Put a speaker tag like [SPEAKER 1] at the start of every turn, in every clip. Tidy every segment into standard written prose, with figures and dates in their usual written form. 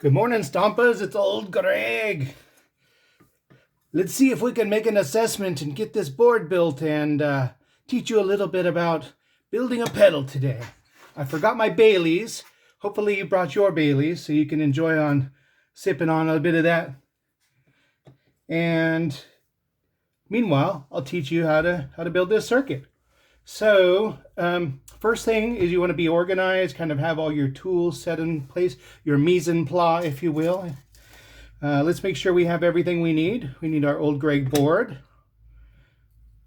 [SPEAKER 1] Good morning, Stompers. It's Old Gregg. Let's see if we can make an assessment and get this board built and teach you a little bit about building a pedal today. I forgot my Baileys. Hopefully you brought your Baileys so you can enjoy on sipping on a bit of that. And meanwhile, I'll teach you how to build this circuit. So first thing is you want to be organized, kind of have all your tools set in place, your mise en place, if you will. Let's make sure we have everything we need. We need our Old Gregg board.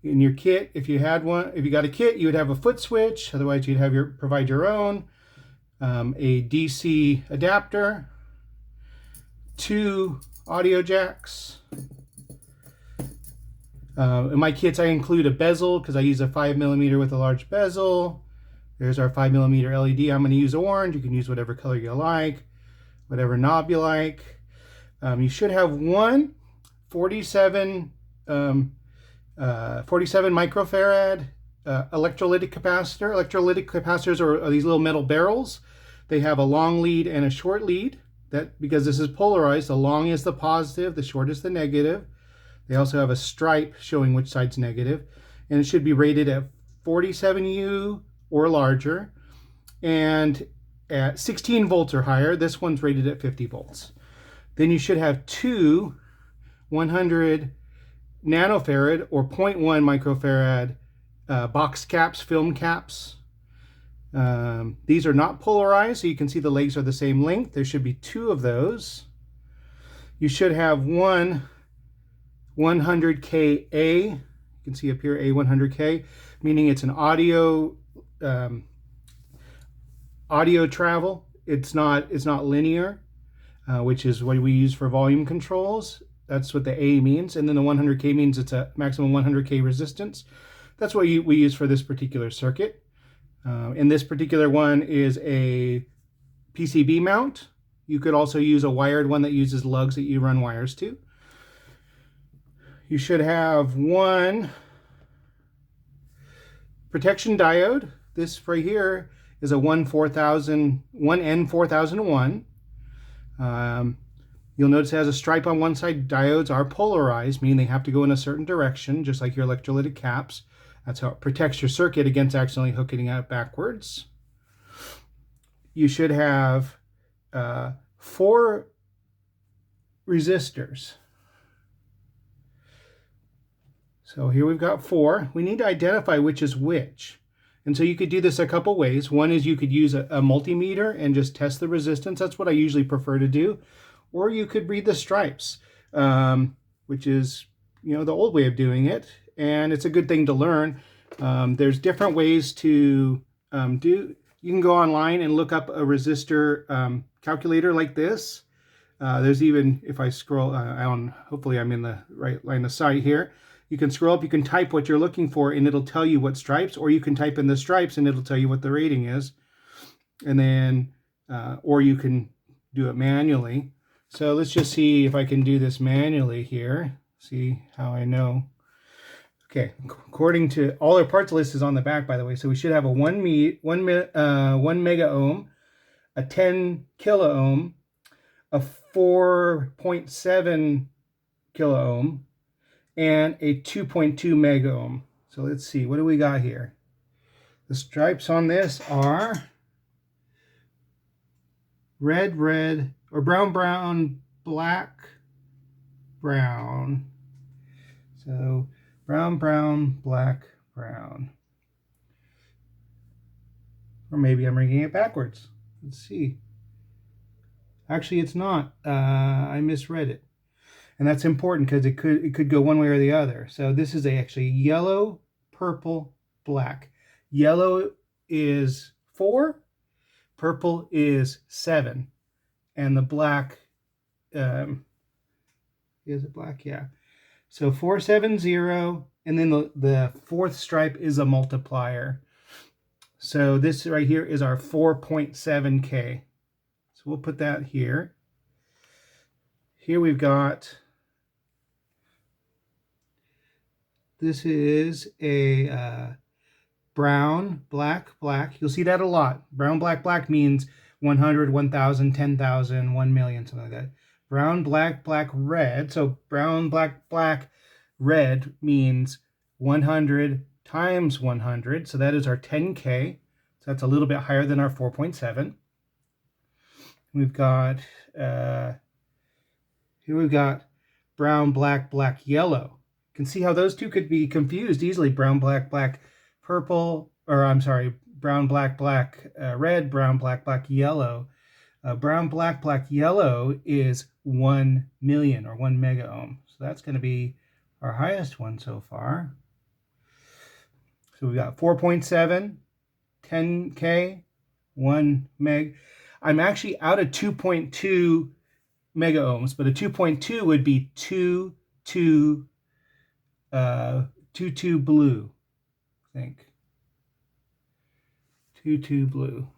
[SPEAKER 1] In your kit, if you had one, if you got a kit, you would have a foot switch. Otherwise, you'd have provide your own. A DC adapter, 2 audio jacks. In my kits, I include a bezel because I use a 5mm with a large bezel. There's our 5mm LED. I'm going to use orange. You can use whatever color you like, whatever knob you like. You should have one 47 microfarad electrolytic capacitor. Electrolytic capacitors are these little metal barrels. They have a long lead and a short lead. That because this is polarized, the long is the positive, the short is the negative. They also have a stripe showing which side's negative, and it should be rated at 47U or larger, and at 16 volts or higher. This one's rated at 50 volts. Then you should have 2 100 nanofarad or 0.1 microfarad box caps, film caps. These are not polarized, so you can see the legs are the same length. There should be 2 of those. You should have one 100K A. You can see up here A100K, meaning it's an audio travel. It's not linear, which is what we use for volume controls. That's what the A means. And then the 100K means it's a maximum 100K resistance. That's what we use for this particular circuit. And this particular one is a PCB mount. You could also use a wired one that uses lugs that you run wires to. You should have one protection diode. This right here is a 1N4001. You'll notice it has a stripe on one side. Diodes are polarized, meaning they have to go in a certain direction, just like your electrolytic caps. That's how it protects your circuit against accidentally hooking it backwards. You should have 4 resistors. So here we've got 4. We need to identify which is which. And so you could do this a couple ways. One is you could use a multimeter and just test the resistance. That's what I usually prefer to do. Or you could read the stripes, which is, the old way of doing it. And it's a good thing to learn. There's different ways to do. You can go online and look up a resistor calculator like this. There's even, if I scroll, hopefully I'm in the right line of sight here. You can scroll up, you can type what you're looking for, and it'll tell you what stripes, or you can type in the stripes and it'll tell you what the rating is. And then, or you can do it manually. So let's just see if I can do this manually here. See how I know. Okay, according to all our parts list is on the back, by the way. So we should have a 1 mega ohm, a 10 kilo ohm, a 4.7 kilo ohm, and a 2.2 mega ohm. So let's see, what do we got here? The stripes on this are red, red, or brown, brown, black, brown. So brown, brown, black, brown. Or maybe I'm reading it backwards. Let's see. Actually, it's not. I misread it. And that's important because it could go one way or the other. So this is actually yellow, purple, black. Yellow is 4, purple is 7, and the black is it black? Yeah. So 470, and then the 4th stripe is a multiplier. So this right here is our 4.7K. So we'll put that here. Here we've got, this is a brown, black, black. You'll see that a lot. Brown, black, black means 100, 1,000, 10,000, 1,000,000, something like that. Brown, black, black, red. So brown, black, black, red means 100 times 100. So that is our 10K. So that's a little bit higher than our 4.7. We've got, here we've got brown, black, black, yellow. You can see how those two could be confused easily. Brown, black, black, purple, or I'm sorry, brown, black, black, red, brown, black, black, yellow. Brown, black, black, yellow is 1 million or 1 mega ohm. So that's going to be our highest one so far. So we got 4.7, 10K, 1 meg. I'm actually out of 2.2 mega ohms, but a 2.2 would be 2 blue, I think. 2 blue.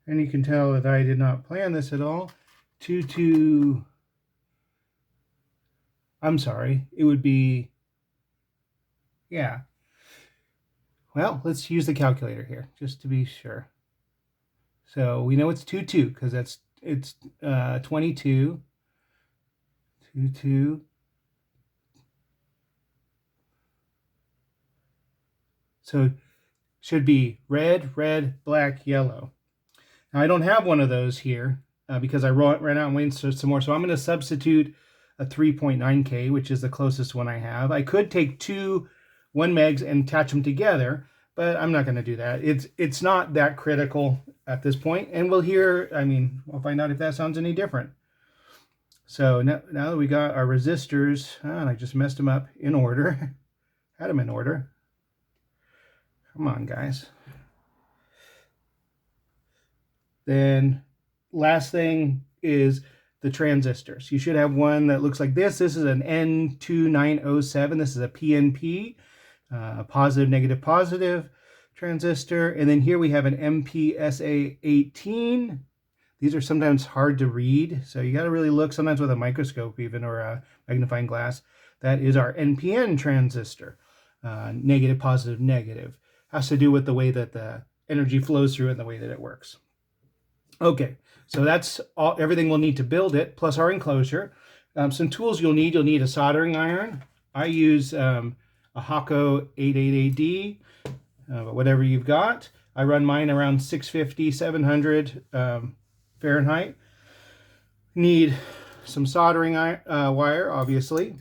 [SPEAKER 1] And you can tell that I did not plan this at all. 2, I'm sorry, it would be, yeah. Well, let's use the calculator here just to be sure. So we know it's 2 because it's 22. 2. So should be red, red, black, yellow. Now I don't have one of those here because I ran out and waited for some more. So I'm going to substitute a 3.9K, which is the closest one I have. I could take 2 1 megs and attach them together, but I'm not going to do that. It's not that critical at this point, and we'll find out if that sounds any different. So now that we got our resistors, and I just messed them up in order. Had them in order. Come on, guys. Then last thing is the transistors. You should have one that looks like this. This is an N2907. This is a PNP, positive, negative, positive transistor. And then here we have an MPSA18. These are sometimes hard to read, so you got to really look, sometimes with a microscope even, or a magnifying glass. That is our NPN transistor, negative, positive, negative. Has to do with the way that the energy flows through and the way that it works. Okay, so that's everything we'll need to build it, plus our enclosure. Some tools you'll need a soldering iron. I use a Hakko 888D, but whatever you've got. I run mine around 650, 700 Fahrenheit. Need some soldering wire, obviously.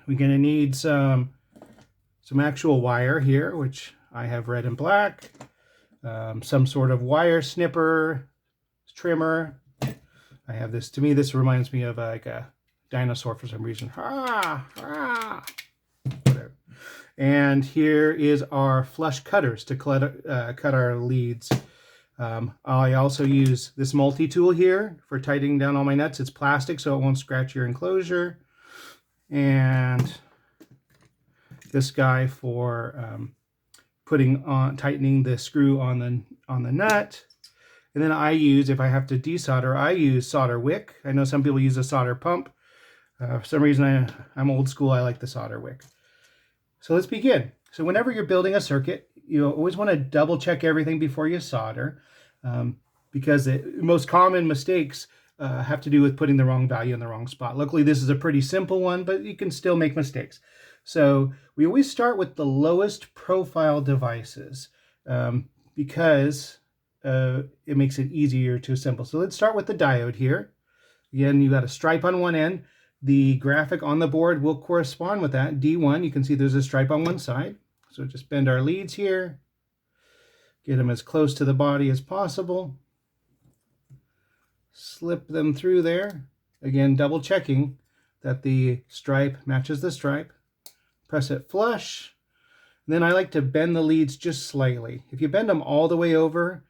[SPEAKER 1] We're going to need some actual wire here, which I have red and black. Some sort of wire snipper, trimmer. I have this. To me, this reminds me of like a dinosaur for some reason. Whatever. And here is our flush cutters to cut our leads. I also use this multi-tool here for tightening down all my nuts. It's plastic, so it won't scratch your enclosure. And this guy for tightening the screw on the nut. And then I use, if I have to desolder, I use solder wick. I know some people use a solder pump. For some reason, I'm old school. I like the solder wick. So let's begin. So whenever you're building a circuit, you always want to double check everything before you solder, because the most common mistakes have to do with putting the wrong value in the wrong spot. Luckily, this is a pretty simple one, but you can still make mistakes. So we always start with the lowest profile devices because it makes it easier to assemble. So let's start with the diode here. Again, you got a stripe on one end. The graphic on the board will correspond with that. D1, you can see there's a stripe on one side. So just bend our leads here. Get them as close to the body as possible. Slip them through there. Again, double checking that the stripe matches the stripe. Press it flush. And then I like to bend the leads just slightly. If you bend them all the way over,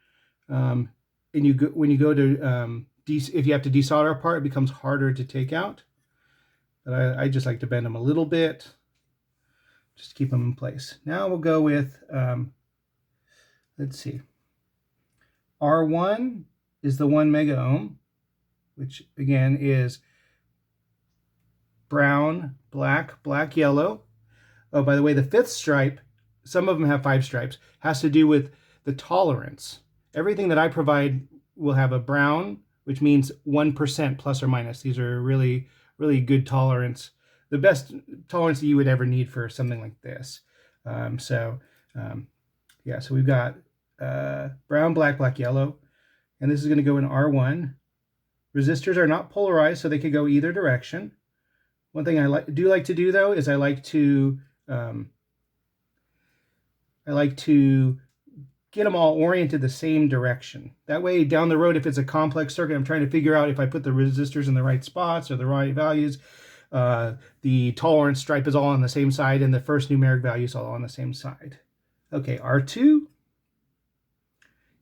[SPEAKER 1] and when you go to, if you have to desolder a part, it becomes harder to take out. But I just like to bend them a little bit, just to keep them in place. Now we'll go with, let's see. R1 is the 1 mega ohm, which again is brown, black, yellow. Oh, by the way, the fifth stripe, some of them have 5 stripes, has to do with the tolerance. Everything that I provide will have a brown, which means 1% plus or minus. These are really, really good tolerance. The best tolerance that you would ever need for something like this. Yeah, so we've got brown, black, black, yellow, and this is going to go in R1. Resistors are not polarized, so they could go either direction. One thing I do like to do, though, is I like to get them all oriented the same direction. That way, down the road, if it's a complex circuit, I'm trying to figure out if I put the resistors in the right spots or the right values. The tolerance stripe is all on the same side, and the first numeric value is all on the same side. Okay, R2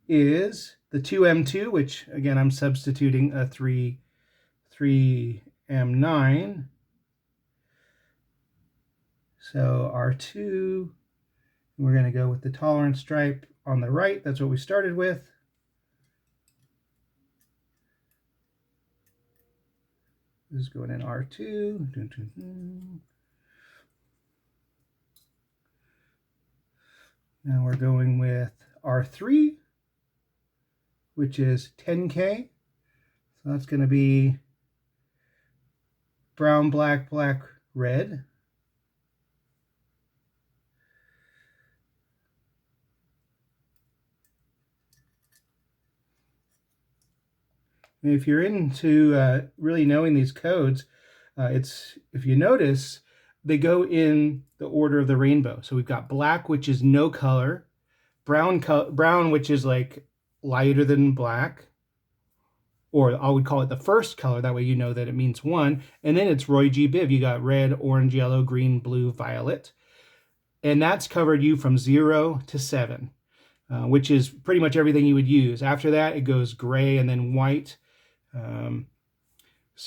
[SPEAKER 1] is the 2M2, which, again, I'm substituting a 3M9. So R2, we're going to go with the tolerance stripe on the right. That's what we started with. This is going in R2. Dun, dun, dun. Now we're going with R3, which is 10K. So that's going to be brown, black, black, red. And if you're into really knowing these codes, if you notice, they go in the order of the rainbow. So we've got black, which is no color, brown, which is like lighter than black, or I would call it the first color. That way you know that it means 1. And then it's Roy G. Biv. You got red, orange, yellow, green, blue, violet. And that's covered you from 0 to 7, which is pretty much everything you would use. After that, it goes gray and then white.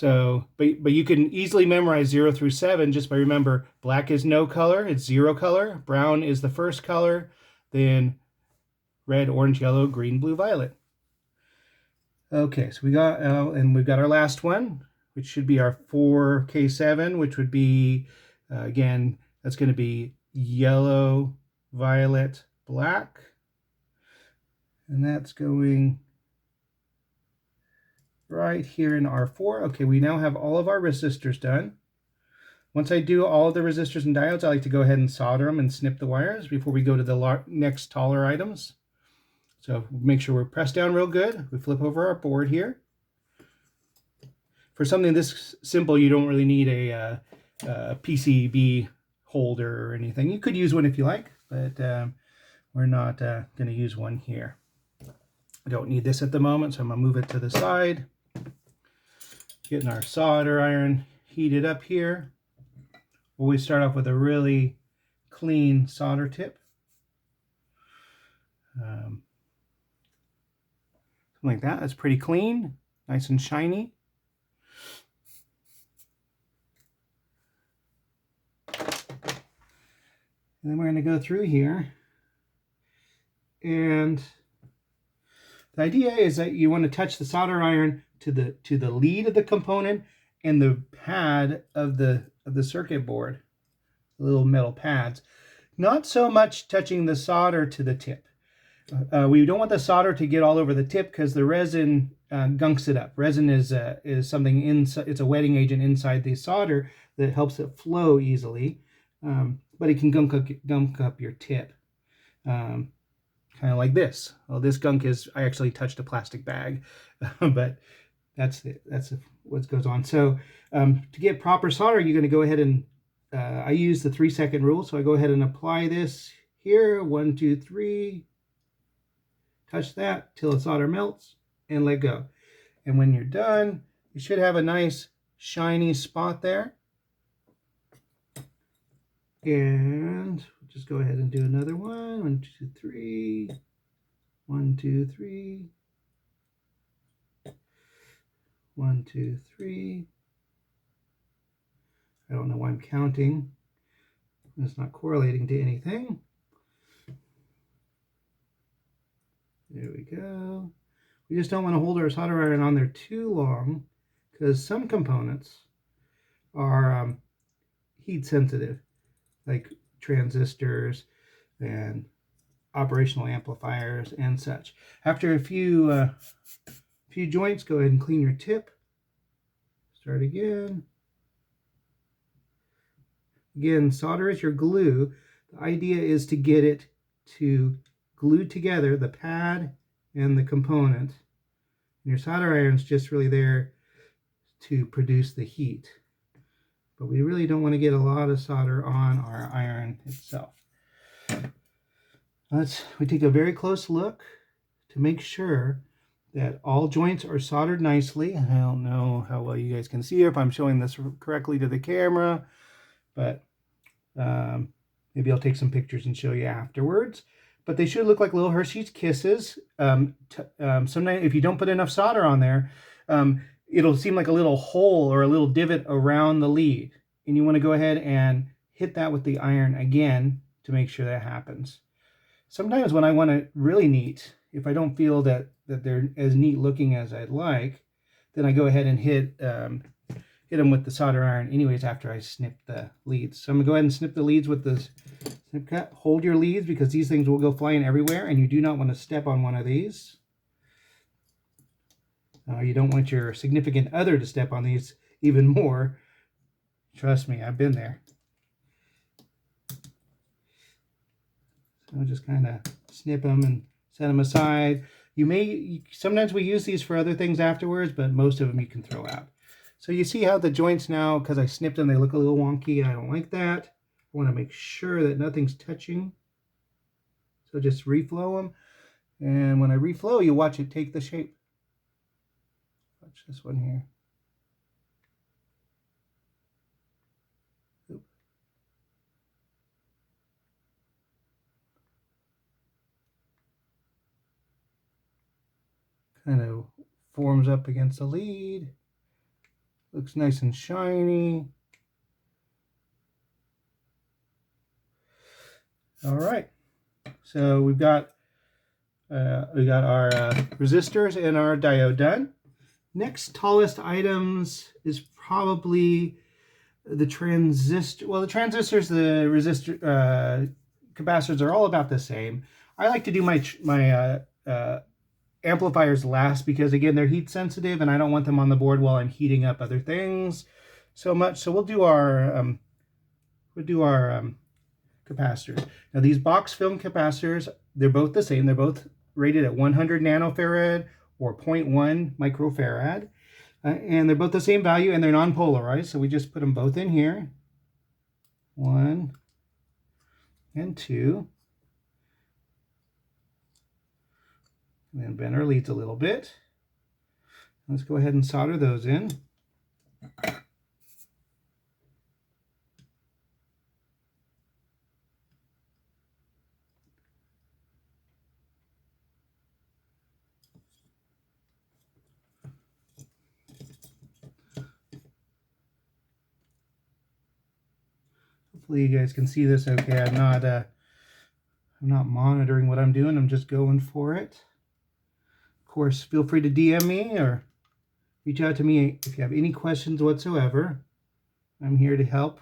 [SPEAKER 1] But you can easily memorize 0 through 7 just by remember black is no color, it's 0 color, brown is the first color, then red, orange, yellow, green, blue, violet. Okay, so we've got our last one, which should be our 4K7, which would be, again, that's going to be yellow, violet, black. And that's going right here in R4. Okay, we now have all of our resistors done. Once I do all of the resistors and diodes, I like to go ahead and solder them and snip the wires before we go to the next taller items. So make sure we're pressed down real good. We flip over our board here. For something this simple, you don't really need a PCB holder or anything. You could use one if you like, but we're not going to use one here. I don't need this at the moment, so I'm going to move it to the side. Getting our solder iron heated up here. Always start off with a really clean solder tip. Something like that. That's pretty clean, nice and shiny. And then we're going to go through here, and the idea is that you want to touch the solder iron to the lead of the component and the pad of the circuit board, the little metal pads. Not so much touching the solder to the tip. We don't want the solder to get all over the tip because the resin gunks it up. Resin is something inside. It's a wetting agent inside the solder that helps it flow easily, but it can gunk up your tip. Kind of like this. Well, this gunk is, I actually touched a plastic bag, but that's what goes on. So to get proper solder, you're going to go ahead and, I use the 3-second rule. So I go ahead and apply this here, 1, 2, 3, touch that till the solder melts and let go. And when you're done, you should have a nice shiny spot there. And just go ahead and do another one. 1, 2, 3. 1, 2, 3. 1, 2, 3. I don't know why I'm counting. It's not correlating to anything. There we go. We just don't want to hold our solder iron on there too long because some components are heat sensitive, like transistors and operational amplifiers and such. After a few joints, go ahead and clean your tip. Start again. Again, solder is your glue. The idea is to get it to glue together the pad and the component. And your solder iron is just really there to produce the heat. But we really don't want to get a lot of solder on our iron itself. We take a very close look to make sure that all joints are soldered nicely. I don't know how well you guys can see, or if I'm showing this correctly to the camera, but maybe I'll take some pictures and show you afterwards. But they should look like little Hershey's Kisses. Sometimes if you don't put enough solder on there, it'll seem like a little hole or a little divot around the lead. And you want to go ahead and hit that with the iron again to make sure that happens. Sometimes when I want it really neat, if I don't feel that they're as neat looking as I'd like, then I go ahead and hit them with the solder iron anyways after I snip the leads. So I'm going to go ahead and snip the leads with the snip cut. Hold your leads because these things will go flying everywhere, and you do not want to step on one of these. You don't want your significant other to step on these even more. Trust me, I've been there. So I'll just kind of snip them and set them aside. Sometimes we use these for other things afterwards, but most of them you can throw out. So you see how the joints now, because I snipped them, they look a little wonky. I don't like that. I want to make sure that nothing's touching. So just reflow them. And when I reflow, you watch it take the shape. Watch this one here. Oop. Kind of forms up against the lead. Looks nice and shiny. All right, so we've got our resistors and our diode done. Next tallest items is probably the transistor. Well, the transistors, the resistor, capacitors are all about the same. I like to do my amplifiers last because, again, they're heat sensitive and I don't want them on the board while I'm heating up other things so much. So we'll do our capacitors. Now these box film capacitors, they're both the same. They're both rated at 100 nanofarad or 0.1 microfarad. And they're both the same value and they're non-polarized. So we just put them both in here. 1 and 2. And then bend our leads a little bit. Let's go ahead and solder those in. Hopefully you guys can see this okay. I'm not monitoring what I'm doing. I'm just going for it. Of course, feel free to DM me or reach out to me if you have any questions whatsoever. I'm here to help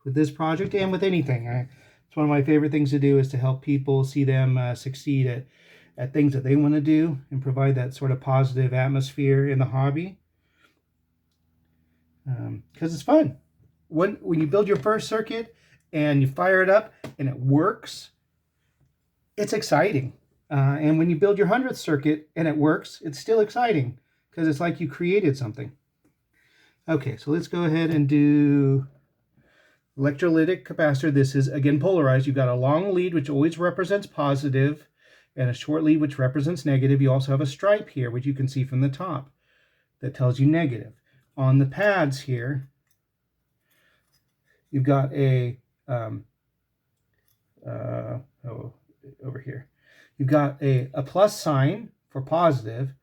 [SPEAKER 1] with this project and with anything. It's one of my favorite things to do is to help people, see them succeed at things that they want to do and provide that sort of positive atmosphere in the hobby. Because it's fun. When you build your first circuit and you fire it up and it works, it's exciting. And when you build your 100th circuit and it works, it's still exciting because it's like you created something. Okay, so let's go ahead and do electrolytic capacitor. This is, again, polarized. You've got a long lead, which always represents positive, and a short lead, which represents negative. You also have a stripe here, which you can see from the top, that tells you negative. On the pads here, you've got a, over here, you've got a plus sign for positive.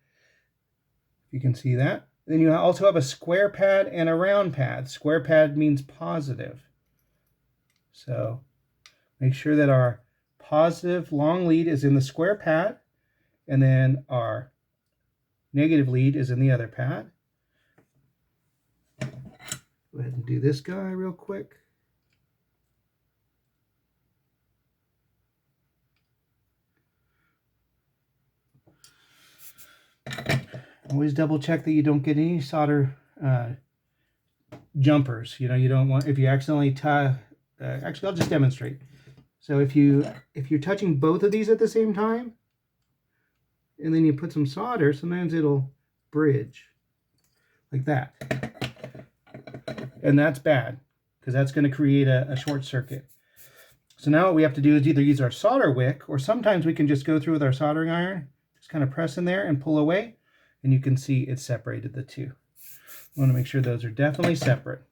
[SPEAKER 1] You can see that. Then you also have a square pad and a round pad. Square pad means positive. So make sure that our positive long lead is in the square pad, and then our negative lead is in the other pad. Go ahead and do this guy real quick. Always double check that you don't get any solder jumpers. You know, you don't want, if you accidentally tie, actually I'll just demonstrate. So if you're touching both of these at the same time, and then you put some solder, sometimes it'll bridge like that. And that's bad, because that's going to create a short circuit. So now what we have to do is either use our solder wick, or sometimes we can just go through with our soldering iron, just kind of press in there and pull away, and you can see it's separated the two. I want to make sure those are definitely separate.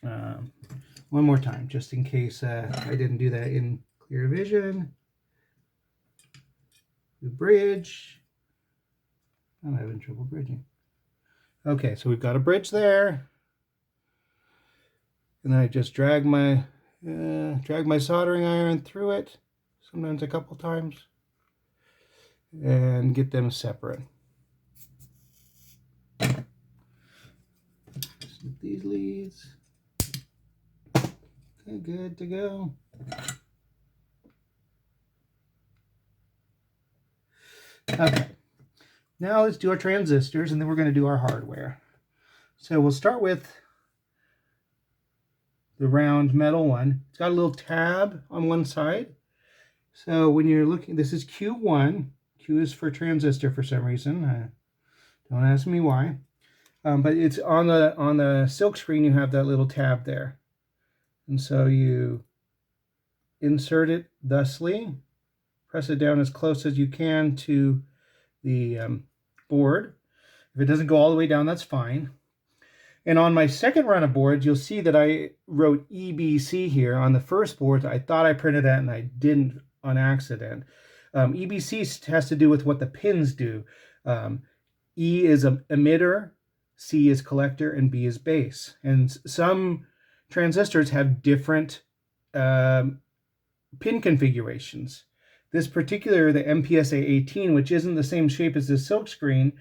[SPEAKER 1] One more time, just in case I didn't do that in clear vision. The bridge. I'm having trouble bridging. Okay, so we've got a bridge there. And then I just drag my soldering iron through it, sometimes a couple times, and get them separate. Snip these leads. Okay, good to go. Okay, now let's do our transistors, and then we're going to do our hardware. So we'll start with the round metal one. It's got a little tab on one side. So when you're looking, this is Q1. Q is for transistor for some reason. Don't ask me why. But it's on the silk screen, you have that little tab there. And so you insert it thusly, press it down as close as you can to the board. If it doesn't go all the way down, that's fine. And on my second run of boards, you'll see that I wrote EBC here. On the first board, I thought I printed that and I didn't on accident. EBC has to do with what the pins do. E is an emitter, C is collector, and B is base. And some transistors have different pin configurations. This particular, the MPSA 18, which isn't the same shape as the silk screen,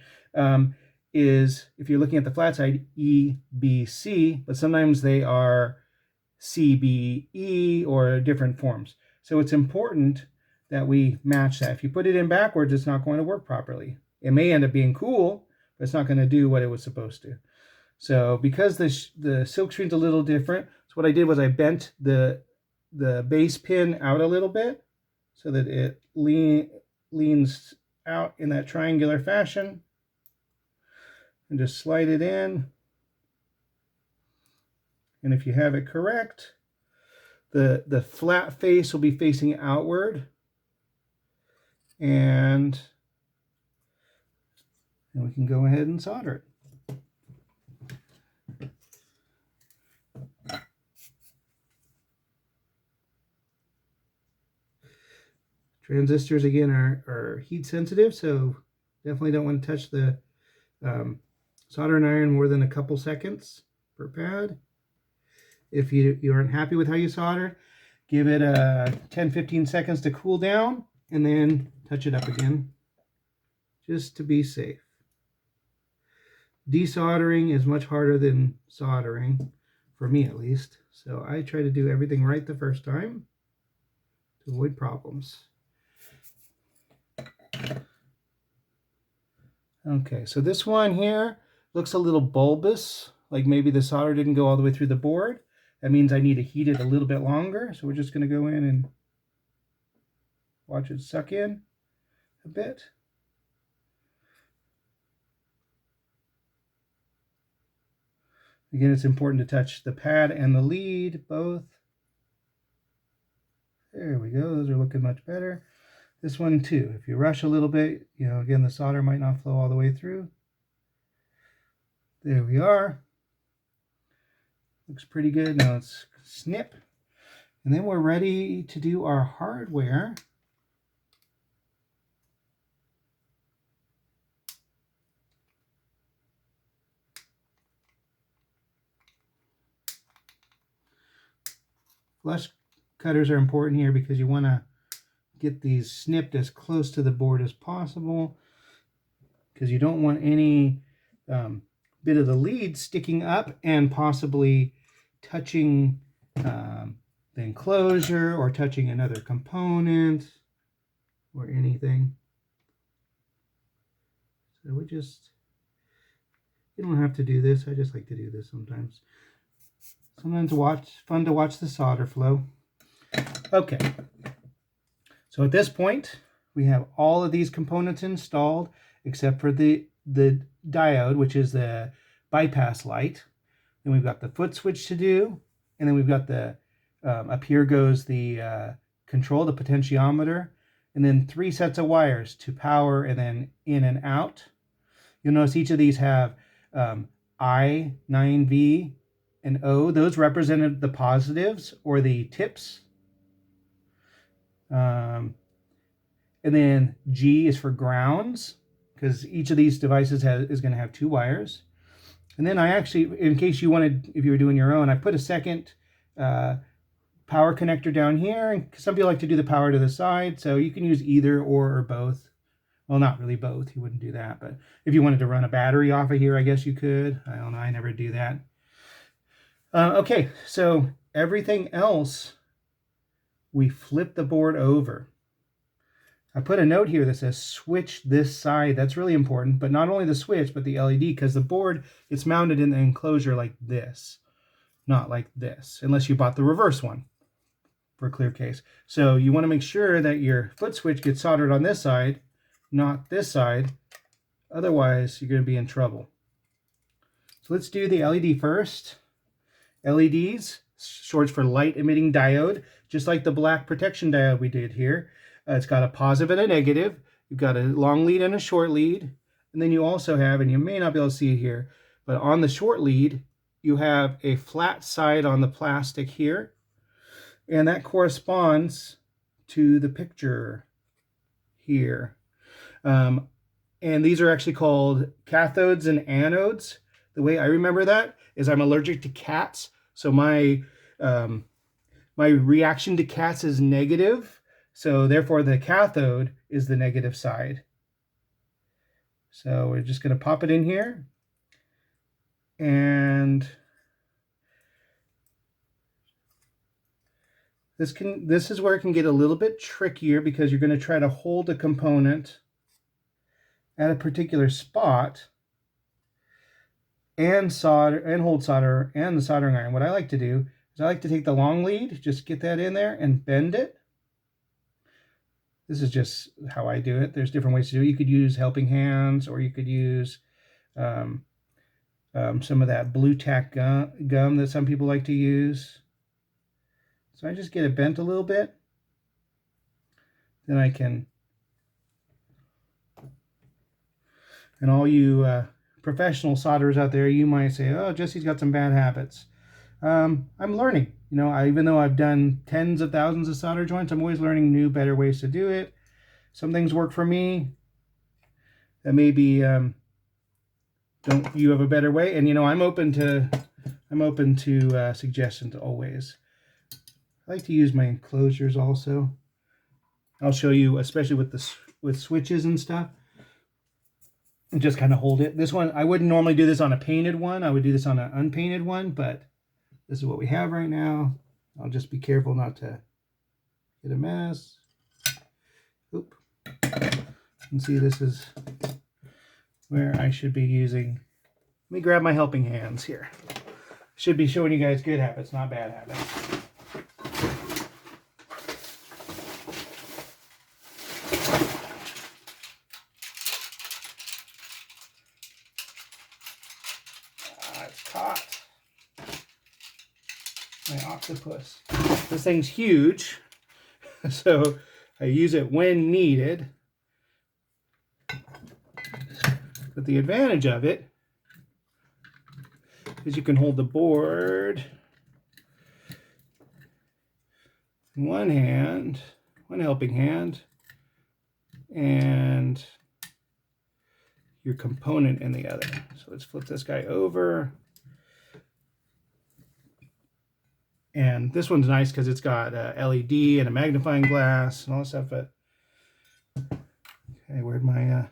[SPEAKER 1] is, if you're looking at the flat side, EBC, but sometimes they are CBE or different forms. So it's important that we match that. If you put it in backwards, it's not going to work properly. It may end up being cool, but it's not going to do what it was supposed to. So because the silk screen's a little different, so what I did was I bent the base pin out a little bit so that it leans out in that triangular fashion. And just slide it in. And if you have it correct, the flat face will be facing outward. And we can go ahead and solder it. Transistors, again, are heat sensitive, so definitely don't want to touch the soldering iron more than a couple seconds per pad. If you aren't happy with how you solder, give it 10-15 seconds to cool down and then touch it up again, just to be safe. Desoldering is much harder than soldering, for me at least. So I try to do everything right the first time to avoid problems. Okay, so this one here looks a little bulbous, like maybe the solder didn't go all the way through the board. That means I need to heat it a little bit longer. So we're just going to go in and watch it suck in a bit. Again, it's important to touch the pad and the lead both. There we go. Those are looking much better. This one too. If you rush a little bit, you know, again, the solder might not flow all the way through. There we are. Looks pretty good. Now let's snip. And then we're ready to do our hardware. Flush cutters are important here because you want to get these snipped as close to the board as possible, because you don't want any bit of the lead sticking up and possibly touching the enclosure or touching another component or anything. So you don't have to do this. I just like to do this sometimes. Sometimes fun to watch the solder flow. Okay. So at this point, we have all of these components installed except for the diode, which is the bypass light. Then we've got the foot switch to do, and then we've got the up here goes the control, the potentiometer, and then 3 sets of wires to power and then in and out. You'll notice each of these have I, 9V, and O. Those represented the positives or the tips. And then G is for grounds, because each of these devices is going to have 2 wires. And then I actually, in case you wanted, if you were doing your own, I put a second power connector down here. And some people like to do the power to the side, so you can use either or both. Well, not really both. You wouldn't do that. But if you wanted to run a battery off of here, I guess you could. I don't know. I never do that. Okay, so everything else, we flip the board over. I put a note here that says switch this side. That's really important, but not only the switch, but the LED, because the board, it's mounted in the enclosure like this, not like this, unless you bought the reverse one for a clear case. So you want to make sure that your foot switch gets soldered on this side, not this side. Otherwise, you're going to be in trouble. So let's do the LED first. LEDs, short for light emitting diode, just like the black protection diode we did here. It's got a positive and a negative. You've got a long lead and a short lead. And then you also have, and you may not be able to see it here, but on the short lead, you have a flat side on the plastic here. And that corresponds to the picture here. And these are actually called cathodes and anodes. The way I remember that is I'm allergic to cats. So my reaction to cats is negative. So therefore the cathode is the negative side. So we're just going to pop it in here. And this is where it can get a little bit trickier, because you're going to try to hold a component at a particular spot and hold solder and the soldering iron. What I like to do is I like to take the long lead, just get that in there and bend it. This is just how I do it. There's different ways to do it. You could use helping hands, or you could use some of that blue tack gum that some people like to use. So I just get it bent a little bit. Then I can, and all you professional solderers out there, you might say, oh, Jesse's got some bad habits. I'm learning. You know, even though I've done tens of thousands of solder joints, I'm always learning new, better ways to do it. Some things work for me that maybe don't you have a better way. And you know, I'm open to suggestions always. I like to use my enclosures also. I'll show you, especially with switches and stuff. And just kind of hold it. This one, I wouldn't normally do this on a painted one. I would do this on an unpainted one, but this is what we have right now. I'll just be careful not to get a mess. Oop. And see, this is where I should be using. Let me grab my helping hands here. Should be showing you guys good habits, not bad habits. It's caught. My octopus. This thing's huge, so I use it when needed. But the advantage of it is you can hold the board in one hand, one helping hand, and your component in the other. So let's flip this guy over. And this one's nice because it's got a LED and a magnifying glass and all that stuff. But okay, where'd my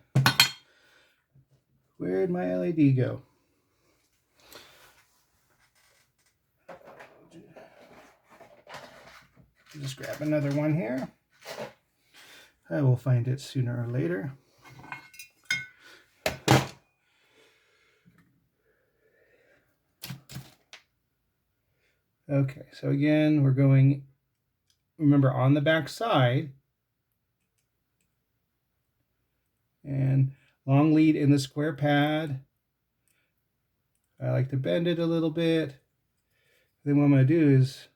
[SPEAKER 1] LED go? Just grab another one here. I will find it sooner or later. Okay, so again, we're going, remember, on the back side, and long lead in the square pad. I like to bend it a little bit. Then what I'm going to do is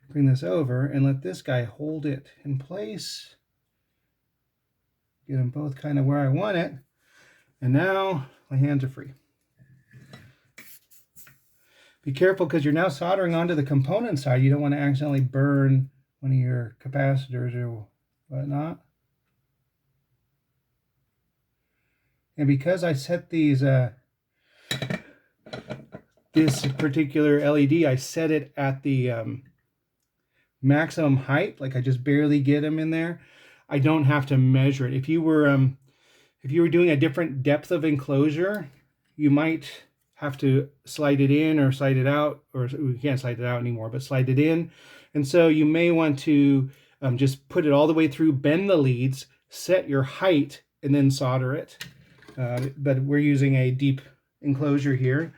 [SPEAKER 1] bring this over and let this guy hold it in place. Get them both kind of where I want it. And now my hands are free. Be careful because you're now soldering onto the component side. You don't want to accidentally burn one of your capacitors or whatnot. And because I set these, this particular LED, I set it at the maximum height, like I just barely get them in there. I don't have to measure it. If you were doing a different depth of enclosure, you might have to slide it in or slide it out, or we can't slide it out anymore, but slide it in. And so you may want to just put it all the way through, bend the leads, set your height, and then solder it. But we're using a deep enclosure here.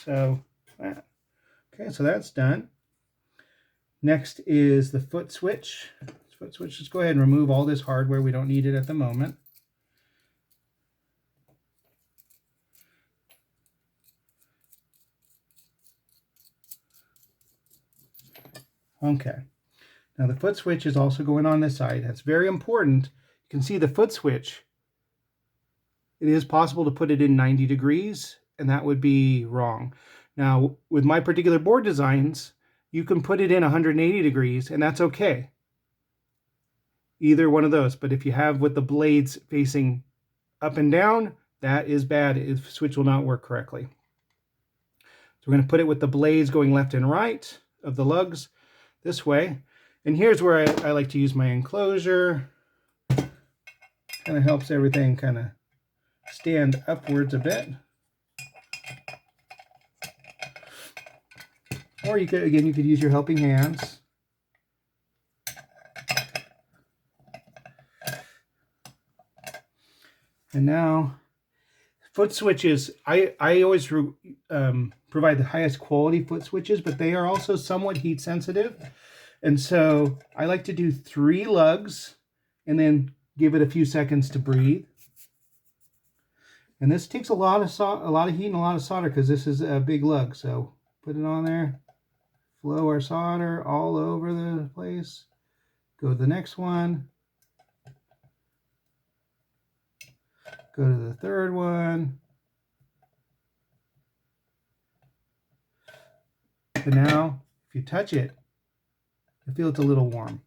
[SPEAKER 1] So, okay, so that's done. Next is the foot switch. Foot switch, let's go ahead and remove all this hardware. We don't need it at the moment. Okay, now the foot switch is also going on this side. That's very important. You can see the foot switch. It is possible to put it in 90 degrees, and that would be wrong. Now, with my particular board designs, you can put it in 180 degrees, and that's okay. Either one of those. But if you have with the blades facing up and down, that is bad. The switch will not work correctly. So we're going to put it with the blades going left and right of the lugs this way. And here's where I like to use my enclosure. Kind of helps everything kind of stand upwards a bit. Or you could use your helping hands. And now, foot switches, I always provide the highest quality foot switches, but they are also somewhat heat sensitive. And so I like to do 3 lugs and then give it a few seconds to breathe. And this takes a lot of heat and a lot of solder because this is a big lug. So put it on there, flow our solder all over the place. Go to the next one. Go to the third one. And now, if you touch it, you feel it's a little warm.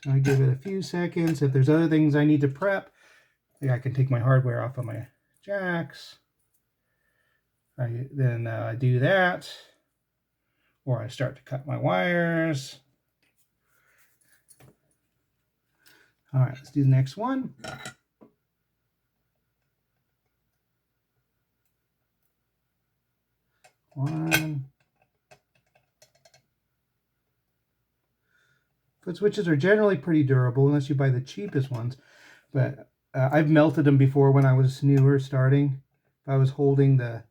[SPEAKER 1] So I give it a few seconds. If there's other things I need to prep, I can take my hardware off of my jacks. I do that. Or I start to cut my wires. All right, let's do the next one. One. Foot switches are generally pretty durable unless you buy the cheapest ones. But I've melted them before when I was newer starting. If I was holding the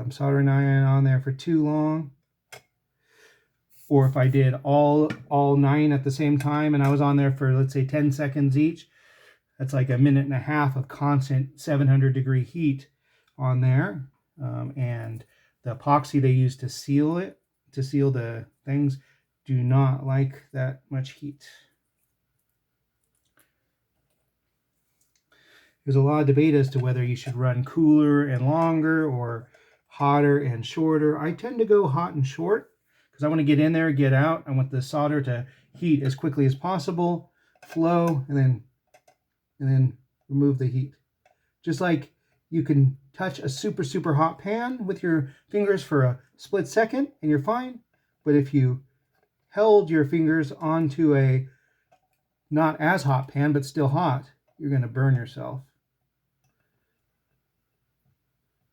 [SPEAKER 1] soldering iron on there for too long. Or if I did all 9 at the same time and I was on there for, let's say, 10 seconds each. That's like a minute and a half of constant 700-degree heat on there. And the epoxy they use to seal it, to seal the things, do not like that much heat. There's a lot of debate as to whether you should run cooler and longer or hotter and shorter. I tend to go hot and short because I want to get in there, get out. I want the solder to heat as quickly as possible, flow, and then remove the heat. Just like you can touch a super, super hot pan with your fingers for a split second and you're fine. But if you held your fingers onto a not as hot pan, but still hot, you're going to burn yourself.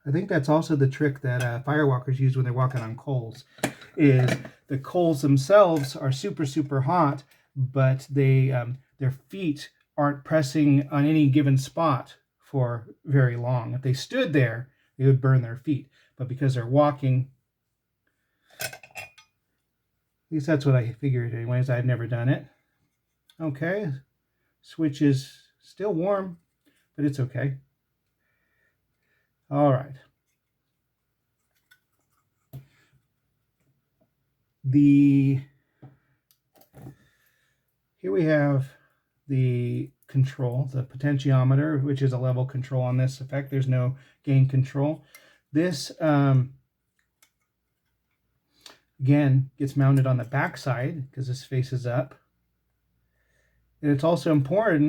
[SPEAKER 1] I think that's also the trick that firewalkers use when they're walking on coals, is the coals themselves are super, super hot, but their feet aren't pressing on any given spot for very long. If they stood there, they would burn their feet. But because they're walking least that's what I figured anyways. I've never done it. Okay, switch is still warm, but it's okay. All right. Here we have the control, the potentiometer, which is a level control on this effect. There's no gain control. This again gets mounted on the back side because this faces up. And it's also important